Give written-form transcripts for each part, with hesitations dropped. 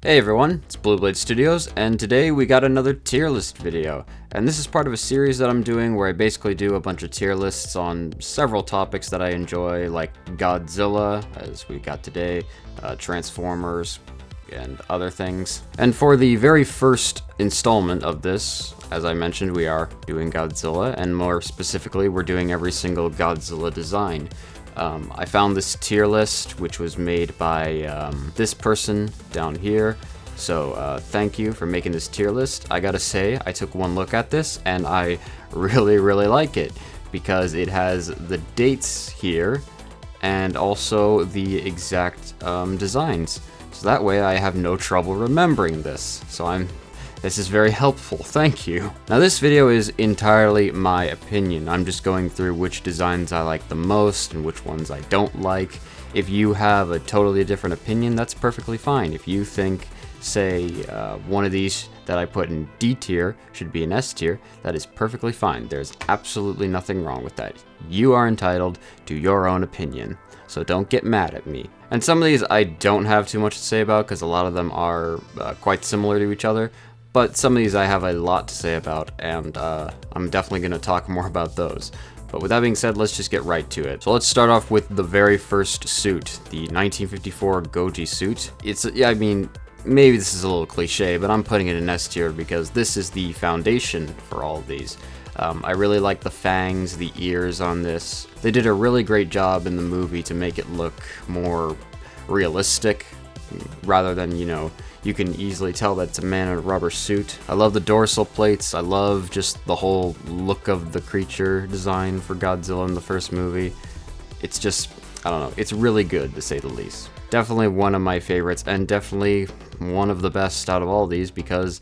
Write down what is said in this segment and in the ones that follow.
Hey everyone, it's Blue Blade Studios, and today we got another tier list video. And this is part of a series that I'm doing where I basically do a bunch of tier lists on several topics that I enjoy, like Godzilla, as we got today, Transformers, and other things. And for the very first installment of this, as I mentioned, we are doing Godzilla, and more specifically, we're doing every single Godzilla design. I found this tier list, which was made by this person down here, so thank you for making this tier list. I gotta say, I took one look at this, and I really like it, because it has the dates here, and also the exact designs. So that way I have no trouble remembering this. This is very helpful, thank you. Now this video is entirely my opinion. I'm just going through which designs I like the most and which ones I don't like. If you have a totally different opinion, that's perfectly fine. If you think, say, one of these that I put in D tier should be in S tier, that is perfectly fine. There's absolutely nothing wrong with that. You are entitled to your own opinion, so don't get mad at me. And some of these I don't have too much to say about because a lot of them are quite similar to each other. But some of these I have a lot to say about, and I'm definitely going to talk more about those. But with that being said, let's just get right to it. So let's start off with the very first suit, the 1954 Goji suit. I mean, maybe this is a little cliche, but I'm putting it in S tier because this is the foundation for all of these. I really like the fangs, the ears on this. They did a really great job in the movie to make it look more realistic, rather than, you can easily tell that it's a man in a rubber suit. I love the dorsal plates. I love just the whole look of the creature design for Godzilla in the first movie. It's just, I don't know, it's really good to say the least. Definitely one of my favorites, and definitely one of the best out of all these because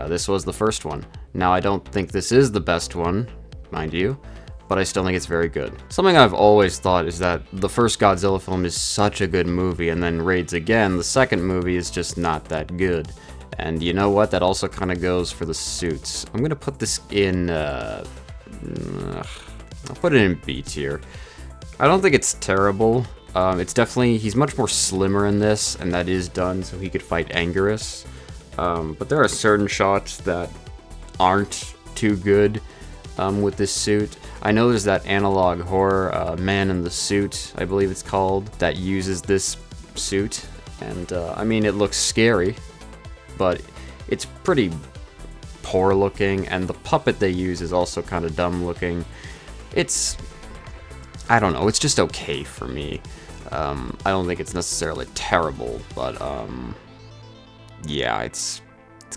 this was the first one. Now, I don't think this is the best one, mind you, but I still think it's very good. Something I've always thought is that the first Godzilla film is such a good movie, and then Raids Again, the second movie, is just not that good. And you know what? That also kind of goes for the suits. I'm gonna put this in, I'll put it in B tier. I don't think it's terrible. It's definitely, he's much more slimmer in this, and that is done so he could fight Anguirus. But there are certain shots that aren't too good with this suit. I know there's that analog horror, Man in the Suit, I believe it's called, that uses this suit, and I mean, it looks scary, but it's pretty poor looking, and the puppet they use is also kind of dumb looking. I don't know, it's just okay for me. I don't think it's necessarily terrible, but yeah, it's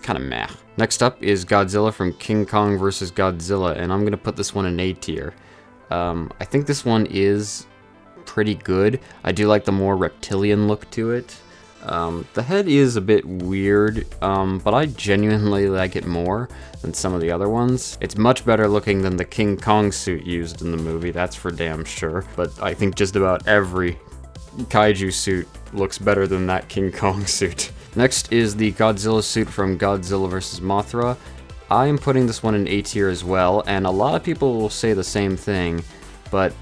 kind of meh. Next up is Godzilla from King Kong vs. Godzilla, and I'm going to put this one in A tier. I think this one is pretty good. I do like the more reptilian look to it. The head is a bit weird, but I genuinely like it more than some of the other ones. It's much better looking than the King Kong suit used in the movie, that's for damn sure. But I think just about every kaiju suit looks better than that King Kong suit. Next is the Godzilla suit from Godzilla vs. Mothra. I am putting this one in A tier as well, and a lot of people will say the same thing, but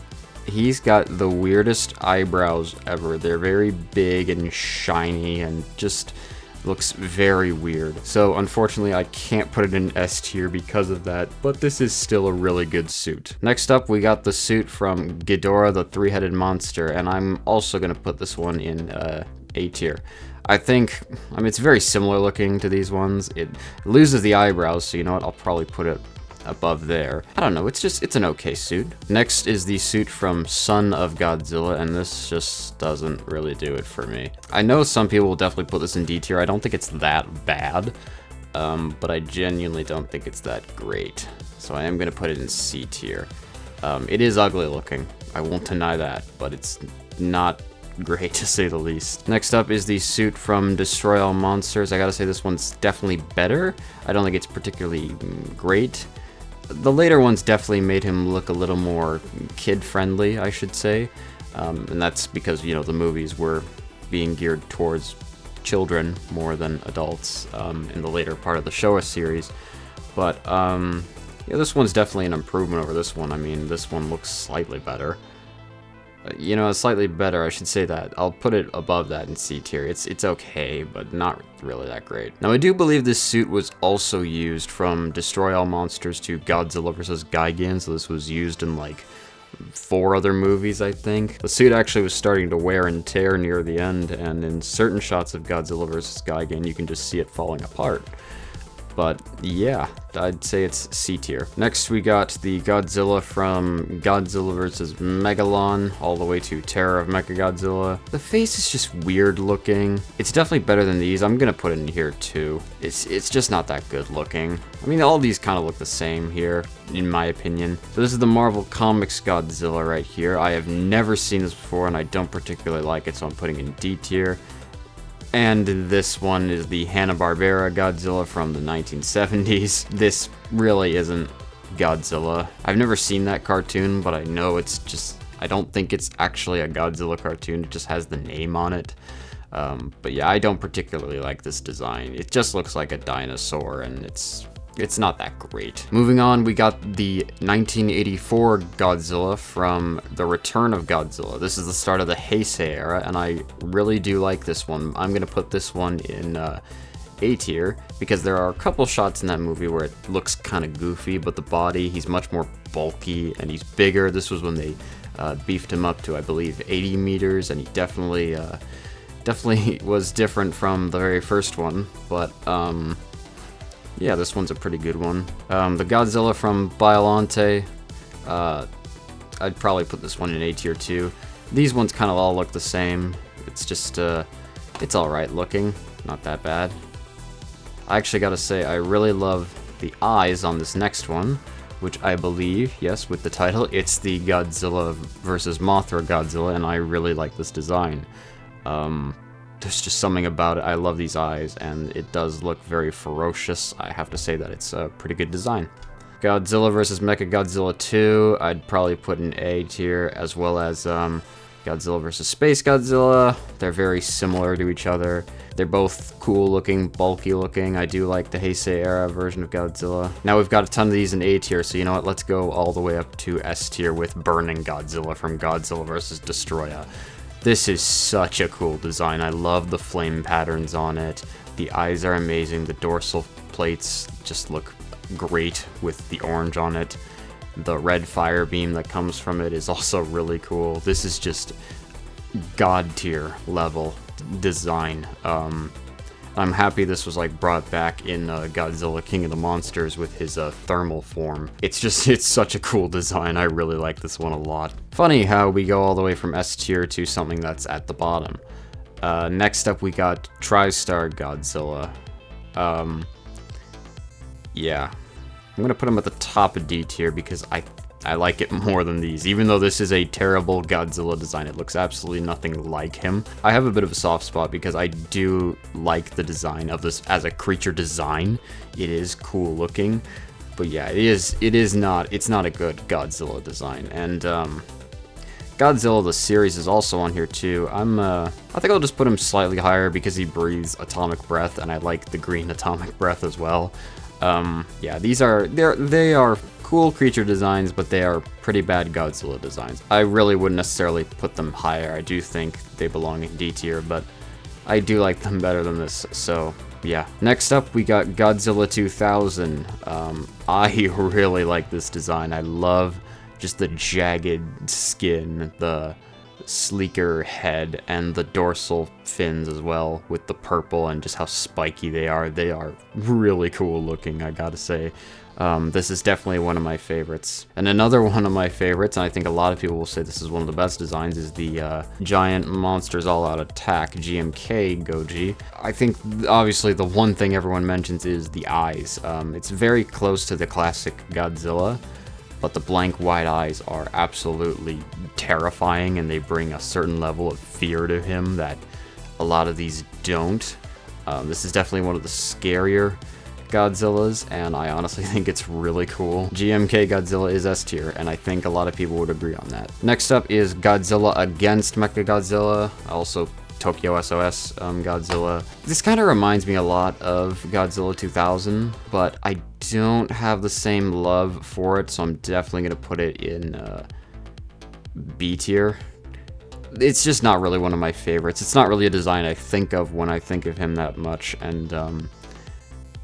he's got the weirdest eyebrows ever. They're very big and shiny and just looks very weird. So unfortunately I can't put it in S tier because of that, but this is still a really good suit. Next up we got the suit from Ghidorah the Three-Headed Monster, and I'm also going to put this one in A tier. I mean, it's very similar looking to these ones. It loses the eyebrows, so you know what, I'll probably put it above there. I don't know, it's an okay suit. Next is the suit from Son of Godzilla, and this just doesn't really do it for me. I know some people will definitely put this in D tier. I don't think it's that bad, but I genuinely don't think it's that great. So I am going to put it in C tier. It is ugly looking, I won't deny that, but it's not great to say the least. Next up is the suit from Destroy All Monsters. I gotta say this one's definitely better. I don't think it's particularly great. The later ones definitely made him look a little more kid-friendly, I should say. And that's because, the movies were being geared towards children more than adults in the later part of the Showa series. But, yeah, this one's definitely an improvement over this one. I mean, this one looks slightly better. You know, slightly better, I should say that. I'll put it above that in C tier. It's okay, but not really that great. Now, I do believe this suit was also used from Destroy All Monsters to Godzilla vs. Gigan, so this was used in like 4 other movies, I think. The suit actually was starting to wear and tear near the end, and in certain shots of Godzilla vs. Gigan, you can just see it falling apart. But yeah, I'd say it's C tier. Next, we got the Godzilla from Godzilla vs. Megalon, all the way to Terror of Mechagodzilla. The face is just weird looking. It's definitely better than these. I'm gonna put it in here too. It's just not that good looking. I mean, all these kind of look the same here, in my opinion. So this is the Marvel Comics Godzilla right here. I have never seen this before, and I don't particularly like it, so I'm putting it in D tier. And this one is the Hanna-Barbera Godzilla from the 1970s. This really isn't Godzilla. I've never seen that cartoon, but I know it's just... I don't think it's actually a Godzilla cartoon, it just has the name on it. But yeah, I don't particularly like this design. It just looks like a dinosaur, and it's not that great. Moving on, we got the 1984 Godzilla from The Return of Godzilla. This is the start of the Heisei era, and I really do like this one. I'm gonna put this one in A tier, because there are a couple shots in that movie where it looks kind of goofy, but the body, he's much more bulky, and he's bigger. This was when they beefed him up to, I believe, 80 meters, and he definitely was different from the very first one, but yeah, this one's a pretty good one. The Godzilla from Biollante, I'd probably put this one in A tier too. These ones kind of all look the same. It's just, it's alright looking, not that bad. I actually gotta say, I really love the eyes on this next one, which I believe, yes, with the title, it's the Godzilla vs. Mothra Godzilla, and I really like this design. There's just something about it. I love these eyes, and it does look very ferocious. I have to say that it's a pretty good design. Godzilla vs. Mechagodzilla 2, I'd probably put in A tier, as well as Godzilla vs. Space Godzilla. They're very similar to each other. They're both cool looking, bulky looking. I do like the Heisei era version of Godzilla. Now we've got a ton of these in A tier, so you know what, let's go all the way up to S tier with Burning Godzilla from Godzilla vs. Destroya. This is such a cool design. I love the flame patterns on it. The eyes are amazing. The dorsal plates just look great with the orange on it. The red fire beam that comes from it is also really cool. This is just god tier level design. I'm happy this was like brought back in Godzilla King of the Monsters with his thermal form. It's such a cool design. I really like this one a lot. Funny how we go all the way from S tier to something that's at the bottom. Next up we got TriStar Godzilla. Yeah, I'm gonna put him at the top of D tier because I like it more than these. Even though this is a terrible Godzilla design, it looks absolutely nothing like him. I have a bit of a soft spot because I do like the design of this as a creature design. It is cool looking, but yeah, it's not a good Godzilla design. And Godzilla the series is also on here too. I think I'll just put him slightly higher because he breathes atomic breath, and I like the green atomic breath as well. Yeah, they are cool creature designs, but they are pretty bad Godzilla designs. I really wouldn't necessarily put them higher. I do think they belong in D tier, but I do like them better than this, so yeah. Next up, we got Godzilla 2000. I really like this design. I love just the jagged skin, the sleeker head, and the dorsal fins as well, with the purple and just how spiky they are. They are really cool looking, I gotta say. This is definitely one of my favorites. And another one of my favorites, and I think a lot of people will say this is one of the best designs, is the Giant Monsters All Out Attack GMK Goji. I think obviously the one thing everyone mentions is the eyes. It's very close to the classic Godzilla, but the blank white eyes are absolutely terrifying, and they bring a certain level of fear to him that a lot of these don't. This is definitely one of the scarier Godzillas, and I honestly think it's really cool. GMK Godzilla is S tier, and I think a lot of people would agree on that. Next up is Godzilla Against Mechagodzilla, also Tokyo SOS Godzilla. This kind of reminds me a lot of Godzilla 2000, but I don't have the same love for it, so I'm definitely going to put it in B tier. it's just not really one of my favorites. It's not really a design I think of when I think of him that much, and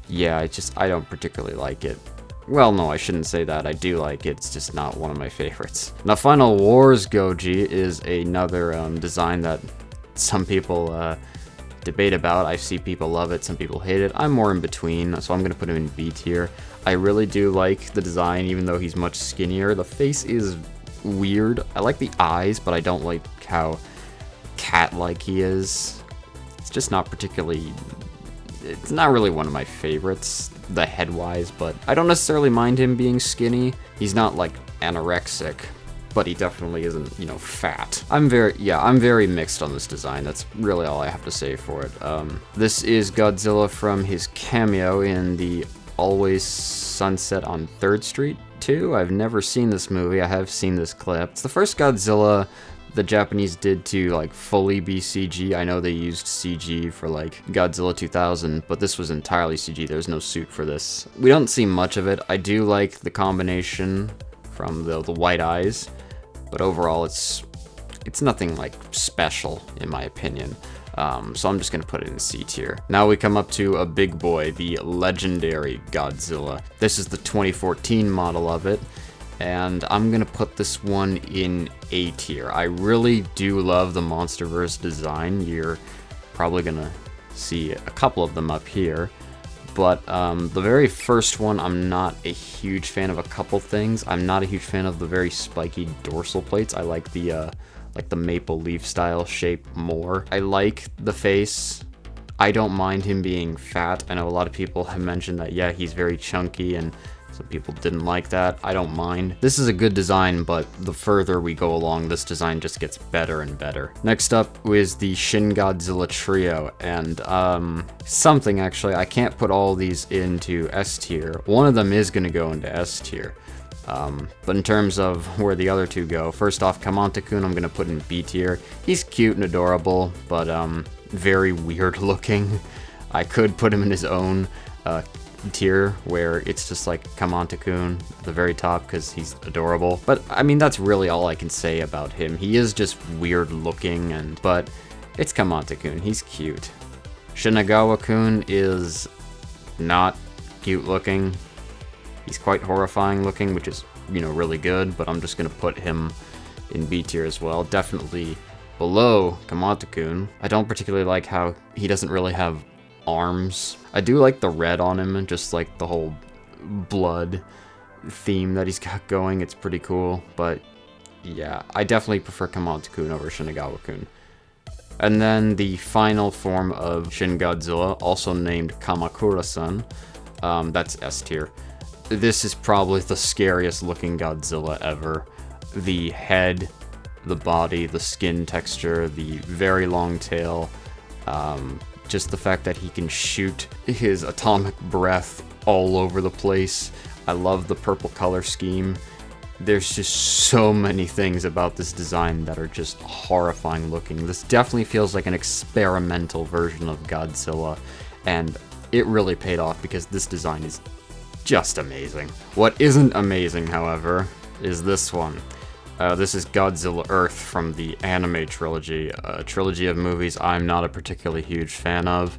yeah, I don't particularly like it. Well, no, I shouldn't say that. I do like it. It's just not one of my favorites. Now, Final Wars Goji is another design that some people debate about. I see people love it, some people hate it. I'm more in between, so I'm going to put him in B tier. I really do like the design, even though he's much skinnier. The face is weird. I like the eyes, but I don't like how cat-like he is. It's just not particularly... It's not really one of my favorites, the head-wise, but I don't necessarily mind him being skinny. He's not, like, anorexic, but he definitely isn't, you know, fat. I'm very mixed on this design. That's really all I have to say for it. This is Godzilla from his cameo in the Always Sunset on 3rd Street 2. I've never seen this movie. I have seen this clip. It's the first Godzilla the Japanese did to like fully be CG. I know they used CG for like Godzilla 2000, but this was entirely CG. There's no suit for this. We don't see much of it. I do like the combination from the white eyes, but overall it's nothing like special in my opinion. So I'm just gonna put it in C tier. Now we come up to a big boy, the legendary Godzilla. This is the 2014 model of it, and I'm gonna put this one in A tier. I really do love the MonsterVerse design. You're probably gonna see a couple of them up here, but the very first one, I'm not a huge fan of a couple things. I'm not a huge fan of the very spiky dorsal plates. I like the maple leaf style shape more. I like the face. I don't mind him being fat. I know a lot of people have mentioned that, yeah, he's very chunky, and some people didn't like that. I don't mind. This is a good design, but the further we go along, this design just gets better and better. Next up is the Shin Godzilla trio, and something actually, I can't put all these into S tier. One of them is gonna go into S tier. But in terms of where the other two go, first off, Kamanta-kun I'm gonna put in B tier. He's cute and adorable, but very weird looking. I could put him in his own tier where it's just like Kamanta-kun at the very top because he's adorable. But I mean, that's really all I can say about him. He is just weird looking, but it's Kamanta-kun. He's cute. Shinagawa-kun is not cute looking. He's quite horrifying looking, which is, you know, really good, but I'm just gonna put him in B tier as well. Definitely below Kamanta-kun. I don't particularly like how he doesn't really have arms. I do like the red on him, and just like the whole blood theme that he's got going. It's pretty cool, but yeah, I definitely prefer Kamanta-kun over Shinagawa-kun. And then the final form of Shin Godzilla, also named Kamakura-san, that's S tier. This is probably the scariest looking Godzilla ever. The head, the body, the skin texture, the very long tail, just the fact that he can shoot his atomic breath all over the place. I love the purple color scheme. There's just so many things about this design that are just horrifying looking. This definitely feels like an experimental version of Godzilla, and it really paid off because this design is just amazing. What isn't amazing, however, is this one. This is Godzilla Earth from the anime trilogy, a trilogy of movies I'm not a particularly huge fan of.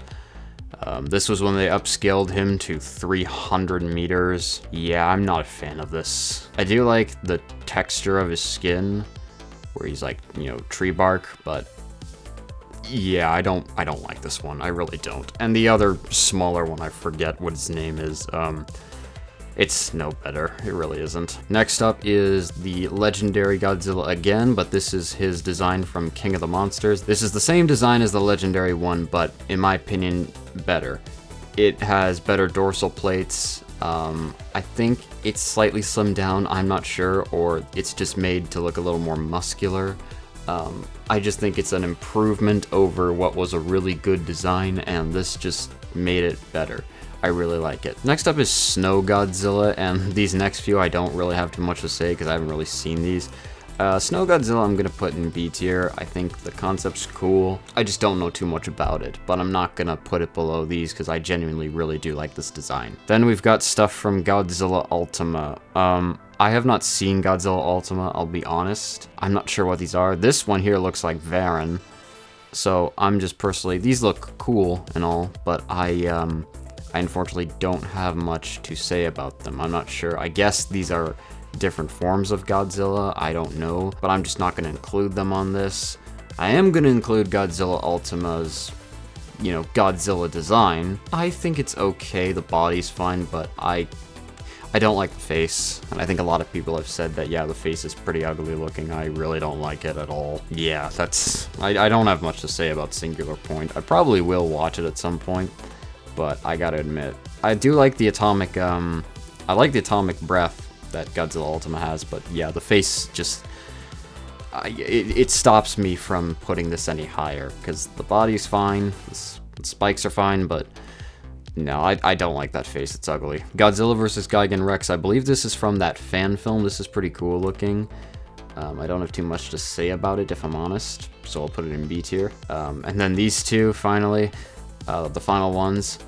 This was when they upscaled him to 300 meters. Yeah, I'm not a fan of this. I do like the texture of his skin, where he's like, you know, tree bark, but yeah, I don't like this one. I really don't. And the other smaller one, I forget what its name is. It's no better. It really isn't. Next up is the legendary Godzilla again, but this is his design from King of the Monsters. This is the same design as the legendary one, but in my opinion, better. It has better dorsal plates. I think it's slightly slimmed down, I'm not sure, or it's just made to look a little more muscular. I just think it's an improvement over what was a really good design, and this just made it better. I really like it. Next up is Snow Godzilla, and these next few I don't really have too much to say because I haven't really seen these. Snow Godzilla I'm gonna put in B tier. I think the concept's cool. I just don't know too much about it, but I'm not gonna put it below these because I genuinely really do like this design. Then we've got stuff from Godzilla Ultima. I have not seen Godzilla Ultima, I'll be honest. I'm not sure what these are. This one here looks like Varan. So I'm just personally, these look cool and all, but I unfortunately don't have much to say about them. I'm not sure. I guess these are different forms of Godzilla, I don't know, but I'm just not going to include them on this. I am going to include Godzilla Ultima's, you know, Godzilla design. I think it's okay, the body's fine, but I don't like the face, and I think a lot of people have said that, yeah, the face is pretty ugly looking. I really don't like it at all. Yeah, that's, I don't have much to say about Singular Point. I probably will watch it at some point, but I gotta admit, I do like the atomic, I like the atomic breath that Godzilla Ultima has, but yeah, the face just, it stops me from putting this any higher, because the body's fine, the spikes are fine, but no, I don't like that face, it's ugly. Godzilla vs. Gigan Rex, I believe this is from that fan film. This is pretty cool looking. I don't have too much to say about it, if I'm honest, so I'll put it in B tier. And then these two, finally, the final ones.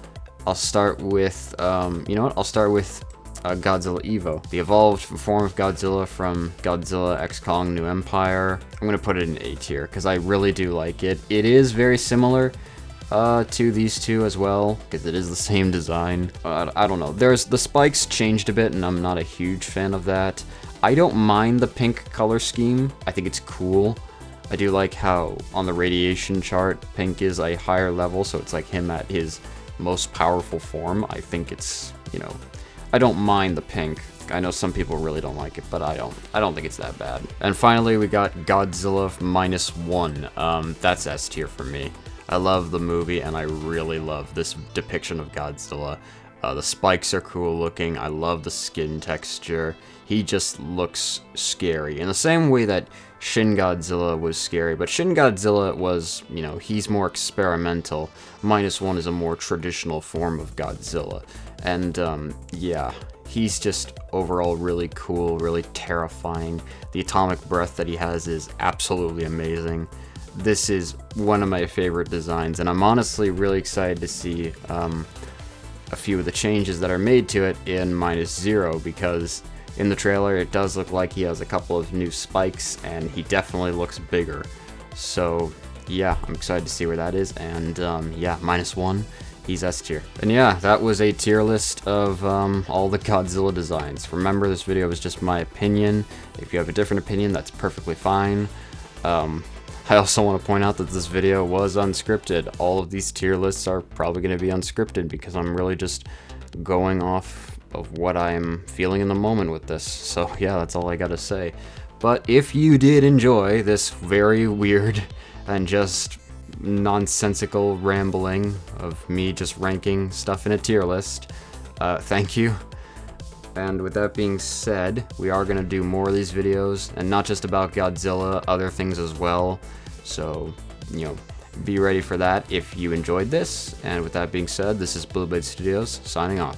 I'll start with, you know what, I'll start with Godzilla Evo, the evolved form of Godzilla from Godzilla X Kong New Empire. I'm gonna put it in A tier, because I really do like it. It is very similar to these two as well, because it is the same design. I don't know, the spikes changed a bit, and I'm not a huge fan of that. I don't mind the pink color scheme, I think it's cool. I do like how on the radiation chart, pink is a higher level, so it's like him at his most powerful form. I think it's, you know, I don't mind the pink. I know some people really don't like it, but I don't think it's that bad. And finally, we got Godzilla -1. That's S tier for me. I love the movie, and I really love this depiction of Godzilla. The spikes are cool looking. I love the skin texture. He just looks scary in the same way that Shin Godzilla was scary, but Shin Godzilla was, you know, he's more experimental. -1 is a more traditional form of Godzilla. And, yeah, he's just overall really cool, really terrifying. The atomic breath that he has is absolutely amazing. This is one of my favorite designs, and I'm honestly really excited to see a few of the changes that are made to it in -0, because in the trailer it does look like he has a couple of new spikes, and he definitely looks bigger. So yeah, I'm excited to see where that is, and yeah, -1, he's S tier. And yeah, that was a tier list of all the Godzilla designs. Remember, this video was just my opinion. If you have a different opinion, that's perfectly fine. I also want to point out that this video was unscripted. All of these tier lists are probably going to be unscripted because I'm really just going off of what I'm feeling in the moment with this. So yeah, that's all I gotta say. But if you did enjoy this very weird and just nonsensical rambling of me just ranking stuff in a tier list, thank you. And with that being said, we are going to do more of these videos, and not just about Godzilla, other things as well. So, you know, be ready for that if you enjoyed this. And with that being said, this is Blue Blade Studios signing off.